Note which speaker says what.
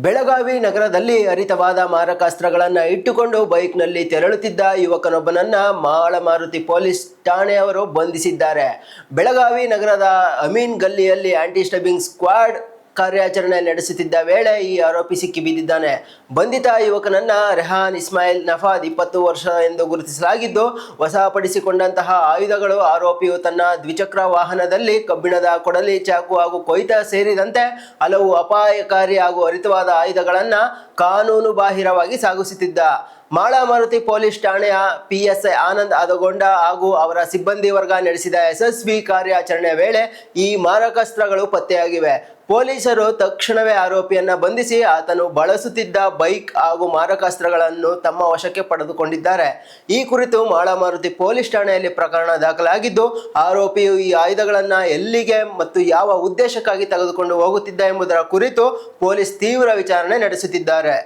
Speaker 1: ಬೆಳಗಾವಿ ನಗರದಲ್ಲಿ ಹರಿತವಾದ ಮಾರಕಾಸ್ತ್ರಗಳನ್ನು ಇಟ್ಟುಕೊಂಡು ಬೈಕ್ನಲ್ಲಿ ತೆರಳುತ್ತಿದ್ದ ಯುವಕನೊಬ್ಬನನ್ನ ಮಾಳಮಾರುತಿ ಪೊಲೀಸ್ ಠಾಣೆಯವರು ಬಂಧಿಸಿದ್ದಾರೆ. ಬೆಳಗಾವಿ ನಗರದ ಅಮೀನ್ ಗಲ್ಲಿಯಲ್ಲಿ ಆಂಟಿ ಸ್ಟಬಿಂಗ್ ಸ್ಕ್ವಾಡ್ ಕಾರ್ಯಾಚರಣೆ ನಡೆಸುತ್ತಿದ್ದ ವೇಳೆ ಈ ಆರೋಪಿ ಸಿಕ್ಕಿಬಿದ್ದಿದ್ದಾನೆ. ಬಂಧಿತ ಯುವಕನನ್ನ ರೆಹಾನ್ ಇಸ್ಮಾಯಿಲ್ ನಫಾದ್ 20 ವರ್ಷ ಎಂದು ಗುರುತಿಸಲಾಗಿದ್ದು, ವಶಪಡಿಸಿಕೊಂಡಂತಹ ಆಯುಧಗಳು ಆರೋಪಿಯು ತನ್ನ ದ್ವಿಚಕ್ರ ವಾಹನದಲ್ಲಿ ಕಬ್ಬಿಣದ ಕೊಡಲಿ, ಚಾಕು ಹಾಗೂ ಕೊಯ್ತ ಸೇರಿದಂತೆ ಹಲವು ಅಪಾಯಕಾರಿ ಹಾಗೂ ಹರಿತವಾದ ಆಯುಧಗಳನ್ನು ಕಾನೂನು ಬಾಹಿರವಾಗಿ ಸಾಗಿಸುತ್ತಿದ್ದ. ಮಾಳಮಾರುತಿ ಪೊಲೀಸ್ ಠಾಣೆಯ PSI ಆನಂದ್ ಆದಗೊಂಡ ಹಾಗೂ ಅವರ ಸಿಬ್ಬಂದಿ ವರ್ಗ ನಡೆಸಿದ ಯಶಸ್ವಿ ಕಾರ್ಯಾಚರಣೆ ವೇಳೆ ಈ ಮಾರಕಾಸ್ತ್ರಗಳು ಪತ್ತೆಯಾಗಿವೆ. ಪೊಲೀಸರು ತಕ್ಷಣವೇ ಆರೋಪಿಯನ್ನ ಬಂಧಿಸಿ ಆತನು ಬಳಸುತ್ತಿದ್ದ ಬೈಕ್ ಹಾಗೂ ಮಾರಕಾಸ್ತ್ರಗಳನ್ನು ತಮ್ಮ ವಶಕ್ಕೆ ಪಡೆದುಕೊಂಡಿದ್ದಾರೆ. ಈ ಕುರಿತು ಮಾಳಮಾರುತಿ ಪೊಲೀಸ್ ಠಾಣೆಯಲ್ಲಿ ಪ್ರಕರಣ ದಾಖಲಾಗಿದ್ದು, ಆರೋಪಿಯು ಈ ಆಯುಧಗಳನ್ನು ಎಲ್ಲಿಗೆ ಮತ್ತು ಯಾವ ಉದ್ದೇಶಕ್ಕಾಗಿ ತೆಗೆದುಕೊಂಡು ಹೋಗುತ್ತಿದ್ದ ಎಂಬುದರ ಕುರಿತು ಪೊಲೀಸ್ ತೀವ್ರ ವಿಚಾರಣೆ ನಡೆಸುತ್ತಿದ್ದಾರೆ.